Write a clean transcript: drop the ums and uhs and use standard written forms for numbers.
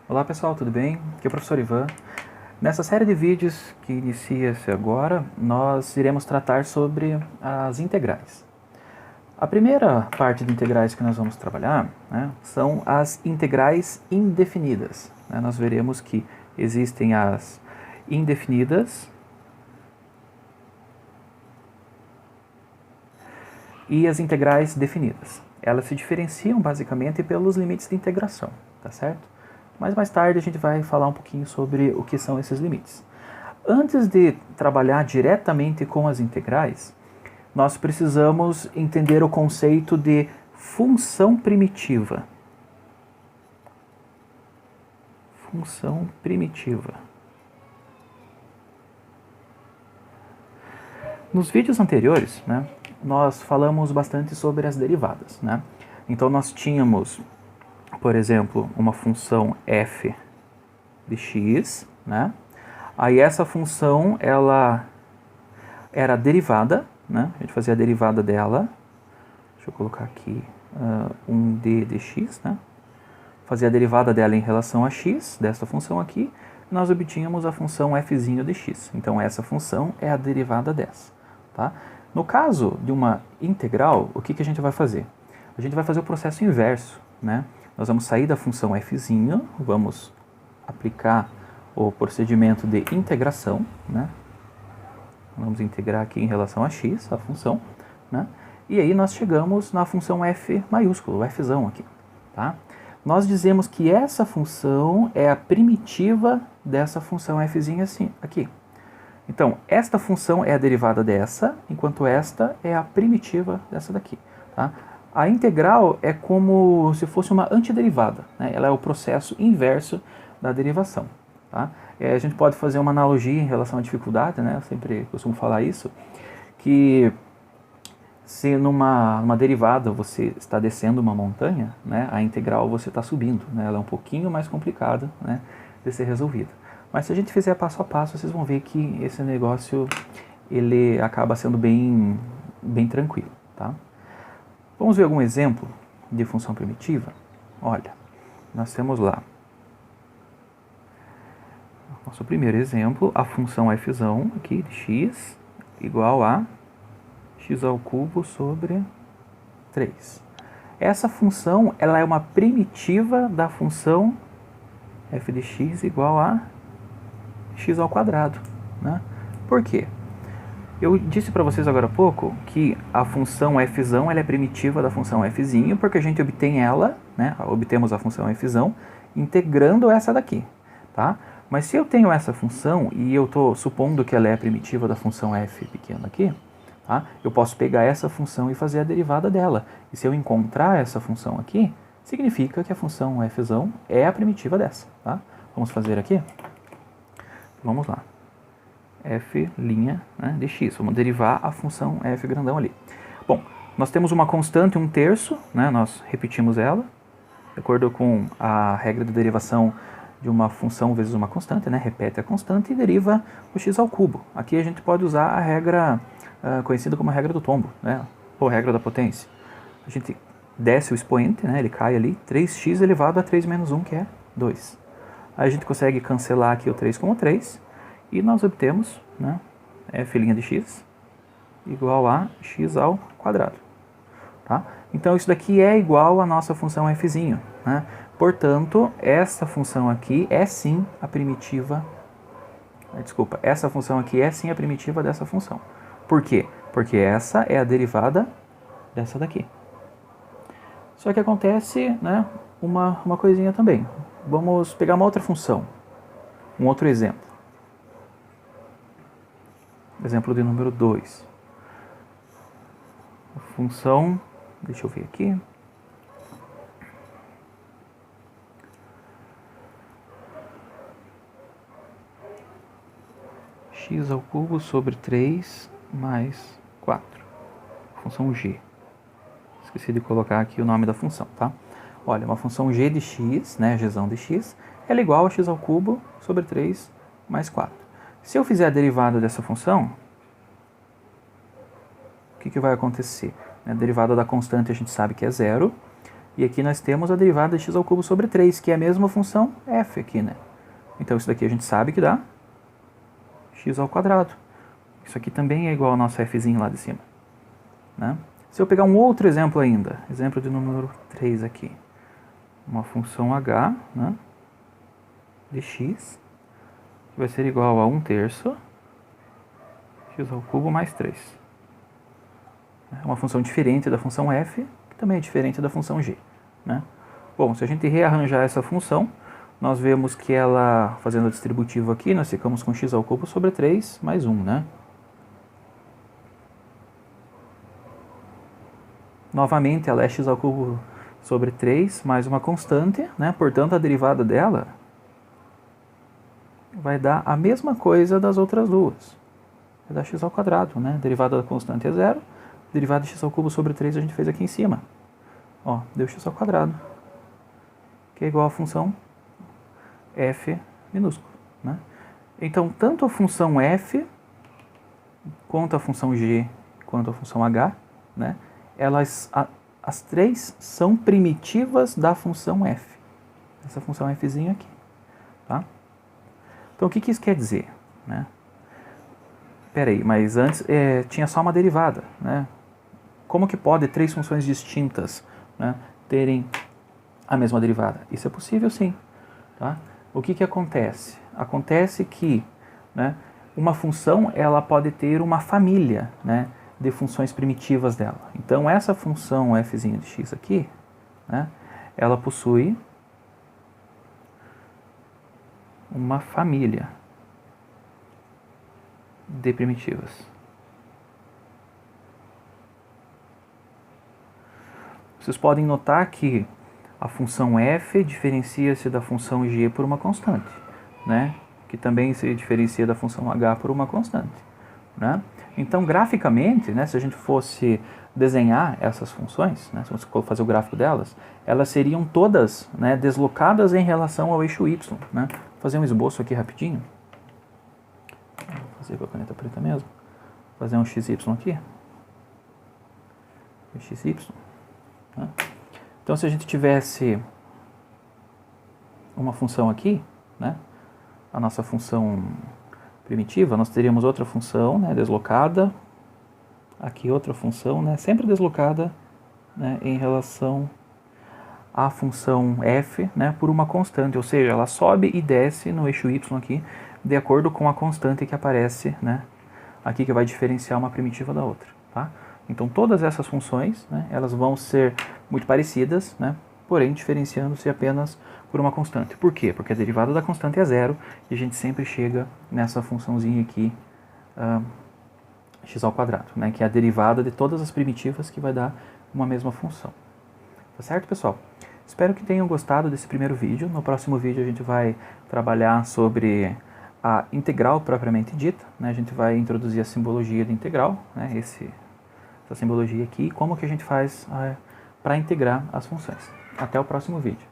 Olá pessoal, tudo bem? Aqui é o professor Ivan. Nessa série de vídeos que inicia-se agora, nós iremos tratar sobre as integrais. A primeira parte de integrais que nós vamos trabalhar, são as integrais indefinidas. Nós veremos que existem as indefinidas e as integrais definidas. Elas se diferenciam basicamente pelos limites de integração, tá certo? Mas mais tarde a gente vai falar um pouquinho sobre o que são esses limites. Antes de trabalhar diretamente com as integrais, nós precisamos entender o conceito de função primitiva. Função primitiva. Nos vídeos anteriores, nós falamos bastante sobre as derivadas. Então nós tínhamos, por exemplo, uma função f de x, Aí essa função, ela era derivada, a gente fazia a derivada dela, deixa eu colocar aqui 1d de x, Fazia a derivada dela em relação a x, dessa função aqui, e nós obtínhamos a função f de x. Então essa função é a derivada dessa. Tá? No caso de uma integral, o que a gente vai fazer? A gente vai fazer o processo inverso. Nós vamos sair da função f, vamos aplicar o procedimento de integração. Vamos integrar aqui em relação a x, a função. E aí nós chegamos na função f maiúsculo, o fzão aqui. Tá? Nós dizemos que essa função é a primitiva dessa função f assim, aqui. Então, esta função é a derivada dessa, enquanto esta é a primitiva dessa daqui. Tá? A integral é como se fosse uma antiderivada. Ela é o processo inverso da derivação. Tá? A gente pode fazer uma analogia em relação à dificuldade, eu sempre costumo falar isso, que se numa derivada você está descendo uma montanha, a integral você está subindo. Ela é um pouquinho mais complicada de ser resolvida. Mas se a gente fizer passo a passo, vocês vão ver que esse negócio ele acaba sendo bem tranquilo. Tá? Vamos ver algum exemplo de função primitiva? Olha, nós temos lá nosso primeiro exemplo, a função f aqui de x igual a x ao cubo sobre 3. Essa função ela é uma primitiva da função f de x igual a x ao quadrado. Por quê? Eu disse para vocês agora há pouco que a função f ela é primitiva da função f, porque a gente obtém ela, obtemos a função f integrando essa daqui. Tá? Mas se eu tenho essa função e eu estou supondo que ela é primitiva da função f pequena aqui, tá? Eu posso pegar essa função e fazer a derivada dela. E se eu encontrar essa função aqui, significa que a função f é a primitiva dessa. Tá? Vamos fazer aqui? Vamos lá. F' de x. Vamos derivar a função f grandão ali. Bom, nós temos uma constante 1/3, nós repetimos ela, de acordo com a regra de derivação de uma função vezes uma constante, repete a constante e deriva o x ao cubo. Aqui a gente pode usar a regra conhecida como a regra do tombo, ou regra da potência. A gente desce o expoente, ele cai ali, 3x elevado a 3 menos 1, que é 2. Aí a gente consegue cancelar aqui o 3 com o 3, e nós obtemos f' de x igual a x ao quadrado. Tá? Então isso daqui é igual à nossa função f. Portanto, essa função aqui é sim a primitiva. Essa função aqui é sim a primitiva dessa função. Por quê? Porque essa é a derivada dessa daqui. Só que acontece uma coisinha também. Vamos pegar uma outra função. Um outro exemplo. Exemplo de número 2. A função, deixa eu ver aqui. X ao cubo sobre 3 mais 4. Função g. Esqueci de colocar aqui o nome da função, tá? Olha, uma função g de x, gzão de x, ela é igual a x ao cubo sobre 3 mais 4. Se eu fizer a derivada dessa função, o que vai acontecer? A derivada da constante a gente sabe que é 0, E aqui nós temos a derivada de x ao cubo sobre 3, que é a mesma função f aqui, né? Então isso daqui a gente sabe que dá x ao quadrado. Isso aqui também é igual ao nosso fzinho lá de cima, né? Se eu pegar um outro exemplo ainda, exemplo de número 3 aqui, uma função h, né, de x, que vai ser igual a 1/3 x ao cubo mais 3. É uma função diferente da função f, que também é diferente da função g, né? Bom, se a gente rearranjar essa função, nós vemos que ela, fazendo a distributiva aqui, nós ficamos com x ao cubo sobre 3 mais 1, né? Novamente, ela é x ao cubo sobre 3 mais uma constante, né? Portanto, a derivada dela vai dar a mesma coisa das outras duas. Vai dar x ao quadrado, né? A derivada da constante é 0. A derivada de x ao cubo sobre 3 a gente fez aqui em cima. Ó, deu x ao quadrado, que é igual à função f minúsculo, né? Então, tanto a função f, quanto a função g, quanto a função h, né? As três são primitivas da função f. Essa função fzinha aqui, tá? Então, o que isso quer dizer, né? Peraí, mas antes tinha só uma derivada, né? Como que pode três funções distintas, né, terem a mesma derivada? Isso é possível, sim, tá? O que acontece? Acontece que, né, uma função ela pode ter uma família, né, de funções primitivas dela. Então, essa função fzinha de x aqui, né, ela possui uma família de primitivas. Vocês podem notar que a função f diferencia-se da função g por uma constante, né, que também se diferencia da função h por uma constante, né? Então, graficamente, né, se a gente fosse desenhar essas funções, né, se você for fazer o gráfico delas, elas seriam todas, né, deslocadas em relação ao eixo y, né? Vou fazer um esboço aqui rapidinho. Vou fazer com a caneta preta mesmo. Vou fazer um xy aqui. Xy. Né? Então, se a gente tivesse uma função aqui, né, a nossa função primitiva, nós teríamos outra função, né, deslocada, aqui outra função, né, sempre deslocada, né, em relação à função f, né, por uma constante, ou seja, ela sobe e desce no eixo y aqui, de acordo com a constante que aparece, né, aqui, que vai diferenciar uma primitiva da outra, tá? Então, todas essas funções, né, elas vão ser muito parecidas, né, porém diferenciando-se apenas por uma constante. Por quê? Porque a derivada da constante é 0 e a gente sempre chega nessa funçãozinha aqui, x ao quadrado, né, que é a derivada de todas as primitivas que vai dar uma mesma função. Tá certo, pessoal? Espero que tenham gostado desse primeiro vídeo. No próximo vídeo a gente vai trabalhar sobre a integral propriamente dita, né? A gente vai introduzir a simbologia de integral, né? Essa simbologia aqui, e como que a gente faz para integrar as funções. Até o próximo vídeo.